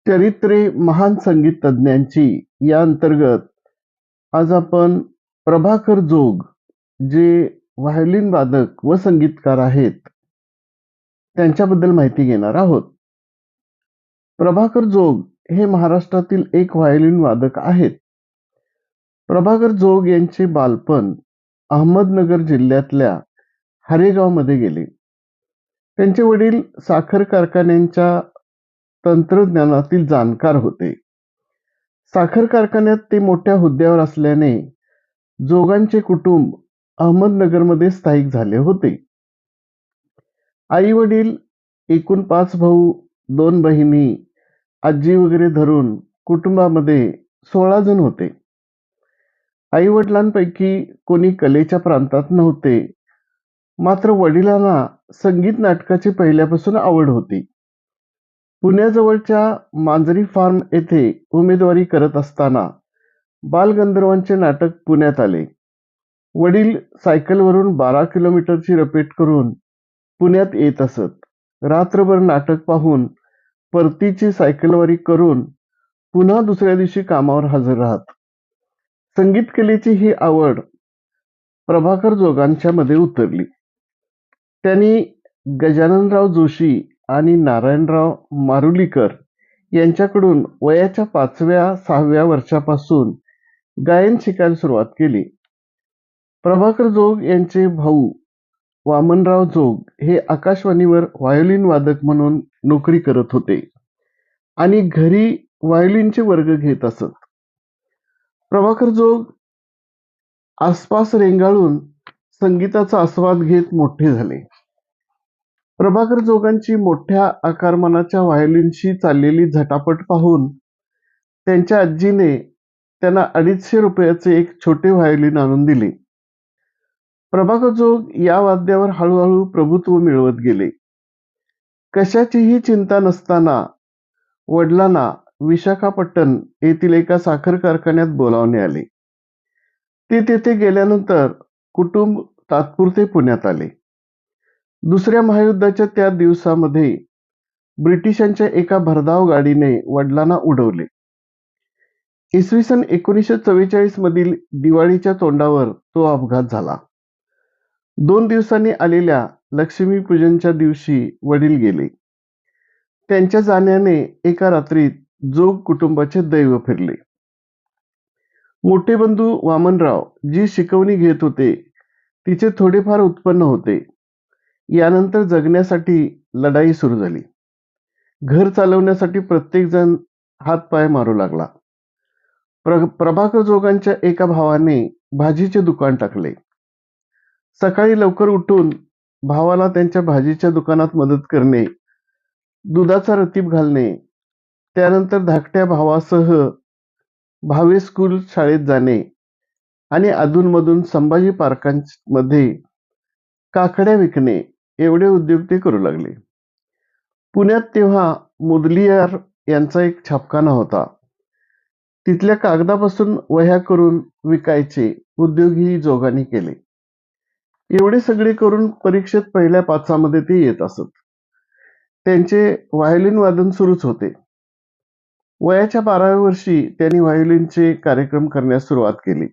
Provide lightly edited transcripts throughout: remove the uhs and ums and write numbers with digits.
चरित्रे महान संगीत तज्ञांची या अंतर्गत आज आपण प्रभाकर जोग जे व्हायोलिन वादक व संगीतकार आहेत त्यांच्याबद्दल माहिती घेणार आहोत. प्रभाकर जोग हे महाराष्ट्रातील एक व्हायोलिन वादक आहेत. प्रभाकर जोग यांचे बालपण अहमदनगर जिल्ह्यातल्या हरेगावमध्ये गेले. त्यांचे वडील साखर कारखान्यांच्या तंत्रज्ञानातील जाणकार होते. साखर कारखान्यात ते मोठ्या हुद्द्यावर असल्याने जोगांचे कुटुंब अहमदनगरमध्ये स्थायिक झाले होते. आई वडील, एकूण 5 भाऊ, 2 बहिणी, आजी वगैरे धरून कुटुंबामध्ये 16 जण होते. आई वडिलांपैकी कोणी कलेच्या प्रांतात नव्हते. मात्र वडिलांना संगीत नाटकाची पहिल्यापासून आवड होती. पुण्याजवळच्या मांजरी फार्म येथे उमेदवारी करत असताना बालगंधर्वांचे नाटक पुण्यात आले. वडील सायकलवरून 12 किलोमीटरची रपेट करून पुण्यात येत असत. रात्रभर नाटक पाहून परतीची सायकलवारी करून पुन्हा दुसऱ्या दिवशी कामावर हजर राहत. संगीत कलेची ही आवड प्रभाकर जोगांच्या मध्ये उतरली. त्यांनी गजाननराव जोशी आणि नारायणराव मारुलीकर यांच्याकडून वयाच्या 5व्या-6व्या वर्षापासून गायन शिकायला सुरुवात केली. प्रभाकर जोग यांचे भाऊ वामनराव जोग हे आकाशवाणीवर व्हायोलिन वादक म्हणून नोकरी करत होते आणि घरी व्हायोलिनचे वर्ग घेत असत. प्रभाकर जोग आसपास रेंगाळून संगीताचा आस्वाद घेत मोठे झाले. प्रभाकर जोगांची मोठ्या आकारमानाच्या व्हायोलिनशी चाललेली झटापट पाहून त्यांच्या आजीने त्यांना 250 रुपयाचे एक छोटे व्हायोलिन आणून दिले. प्रभाकर जोग या वाद्यावर हळूहळू प्रभुत्व मिळवत गेले. कशाचीही चिंता नसताना वडिलांना विशाखापट्टण येथील एका साखर कारखान्यात बोलावणे आले. ते तेथे गेल्यानंतर कुटुंब तात्पुरते पुण्यात आले. दुसऱ्या महायुद्धाच्या त्या दिवसामध्ये ब्रिटिशांच्या एका भरधाव गाडीने वडिलांना उडवले. इसवी सन 1944 मधील दिवाळीच्या तोंडावर तो अपघात झाला. 2 दिवसांनी आलेल्या लक्ष्मीपूजनच्या दिवशी वडील गेले. त्यांच्या जाण्याने एका रात्रीत जोग कुटुंबाचे दैव फिरले. मोठे बंधू वामनराव जी शिकवणी घेत होते तिचे थोडेफार उत्पन्न होते. यानंतर जगण्यासाठी लढाई सुरू झाली. घर चालवण्यासाठी प्रत्येक जण हातपाय मारू लागला. प्रभाकर जोगांच्या एका भावाने भाजीचे दुकान टाकले. सकाळी लवकर उठून भावाला त्यांच्या भाजीच्या दुकानात मदत करणे, दुधाचा रतीब घालणे, त्यानंतर धाकट्या भावासह भावे स्कूल शाळेत जाणे आणि अधूनमधून संभाजी पार्कांमध्ये काकड्या विकणे एवढे उद्योग ते करू लागले. पुण्यात तेव्हा मुदलियार यांचा एक छापखाना होता. तिथल्या कागदापासून वह्या करून विकायचे उद्योगही जोगांनी केले. एवढे सगळे करून परीक्षेत पहिल्या 5मध्ये ते येत असत. त्यांचे व्हायोलिन वादन सुरूच होते. वयाच्या 12व्या वर्षी त्यांनी व्हायोलिनचे कार्यक्रम करण्यास सुरुवात केली.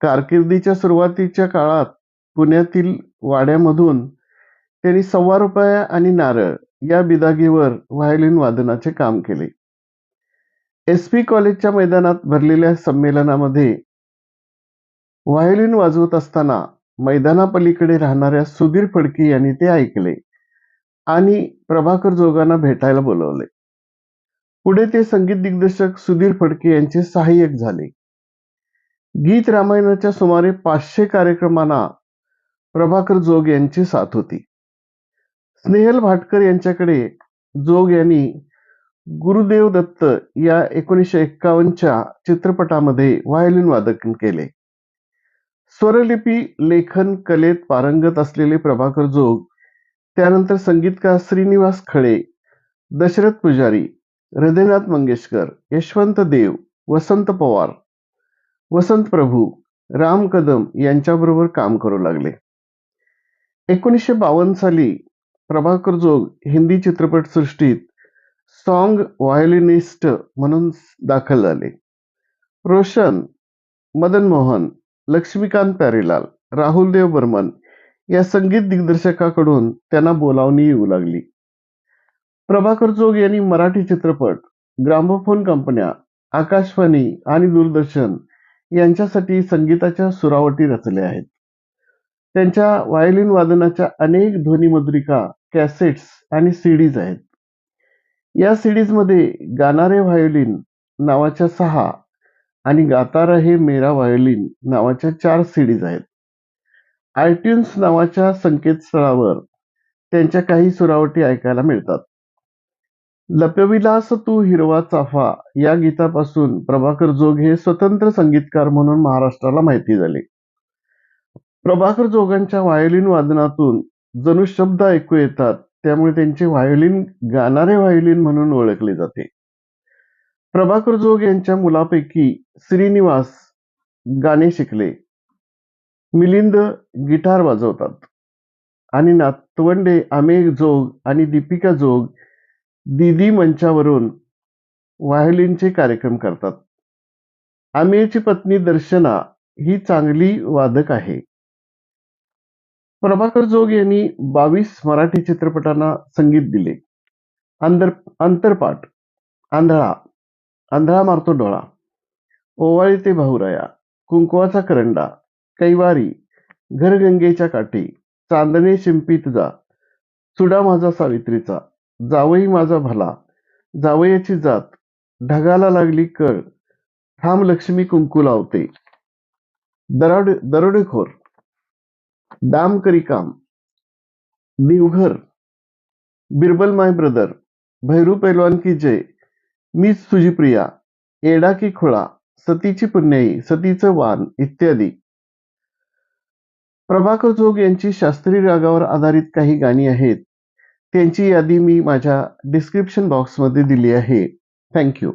कारकिर्दीच्या सुरुवातीच्या काळात पुण्यातील वाड्यामधून त्यांनी ₹1.25 आणि नारळ या बिदागेवर व्हायोलिन वादनाचे काम केले. SP कॉलेजच्या मैदानात भरलेल्या संमेलनामध्ये व्हायोलिन वाजवत असताना मैदानापलीकडे राहणाऱ्या सुधीर फडके यांनी ते ऐकले आणि प्रभाकर जोगांना भेटायला बोलवले. पुढे ते संगीत दिग्दर्शक सुधीर फडके यांचे सहाय्यक झाले. गीत रामायणाच्या सुमारे 500 कार्यक्रमांना प्रभाकर जोग यांची साथ होती. स्नेहल भाटकर यांच्याकडे जोग यांनी गुरुदेव दत्त या 1951च्या चित्रपटामध्ये व्हायोलिन वादन केले. स्वरलिपी लेखन कलेत पारंगत असलेले प्रभाकर जोग त्यानंतर संगीतकार श्रीनिवास खळे, दशरथ पुजारी, हृदयनाथ मंगेशकर, यशवंत देव, वसंत पवार, वसंत प्रभू, राम कदम यांच्याबरोबर काम करू लागले. 1952 साली प्रभाकर जोग हिंदी चित्रपटसृष्टीत सॉन्ग व्हायोलिनिस्ट म्हणून दाखल झाले. रोशन, मदन मोहन, लक्ष्मीकांत प्यारेलाल, राहुल देव बर्मन या संगीत दिग्दर्शकाकडून त्यांना बोलावणी येऊ लागली. प्रभाकर जोग यांनी मराठी चित्रपट, ग्रामोफोन कंपन्या, आकाशवाणी आणि दूरदर्शन यांच्यासाठी संगीताच्या सुरावटी रचल्या आहेत. त्यांच्या व्हायोलिन वादनाच्या अनेक ध्वनिमुद्रिका, कॅसेट्स आणि सीडीज आहेत. या सीडीजमध्ये गाणारे व्हायोलिन नावाच्या 6 आणि गाता रहे मेरा व्हायोलिन नावाच्या 4 सीडीज आहेत. आयट्यून्स नावाच्या संकेतस्थळावर त्यांच्या काही सुरावटी ऐकायला मिळतात. लपविलास तू हिरवा चाफा या गीतापासून प्रभाकर जोग हे स्वतंत्र संगीतकार म्हणून महाराष्ट्राला माहिती झाले. प्रभाकर जोगांच्या व्हायोलिन वादनातून जणू शब्द ऐकू येतात, त्यामुळे त्यांचे व्हायोलिन गाणारे व्हायोलिन म्हणून ओळखले जाते. प्रभाकर जोग यांच्या मुलापैकी श्रीनिवास गाणे शिकले, मिलिंद गिटार वाजवतात आणि नातवंडे आमेय जोग आणि दीपिका जोग दीदी मंचावरून व्हायोलिनचे कार्यक्रम करतात. आमेयची पत्नी दर्शना ही चांगली वादक आहे. प्रभाकर जोग यांनी 22 मराठी चित्रपटांना संगीत दिले. अंतरपाठ, आंधळा, आंधळा मारतो डोळा, ओवाळी ते भाऊराया, कुंकवाचा करंडा, कैवारी, घर गंगेच्या काठी, चांदणे शिंपीत जा, चुडा माझा सावित्रीचा, जावई माझा भला, जावयाची जात, ढगाला लागली कळ, ठाम लक्ष्मी कुंकू लावते, दरोडेखोर, दाम करी काम, देवघर, बिरबल माय ब्रदर, भैरू पैलवान की जय, मीच तुझी प्रिया, एडा की खुळा, सतीची पुण्याई, सतीचं वान इत्यादी. प्रभाकर जोग यांची शास्त्रीय रागावर आधारित काही गाणी आहेत. त्यांची यादी मी माझ्या डिस्क्रिप्शन बॉक्समध्ये दिली आहे. थँक्यू.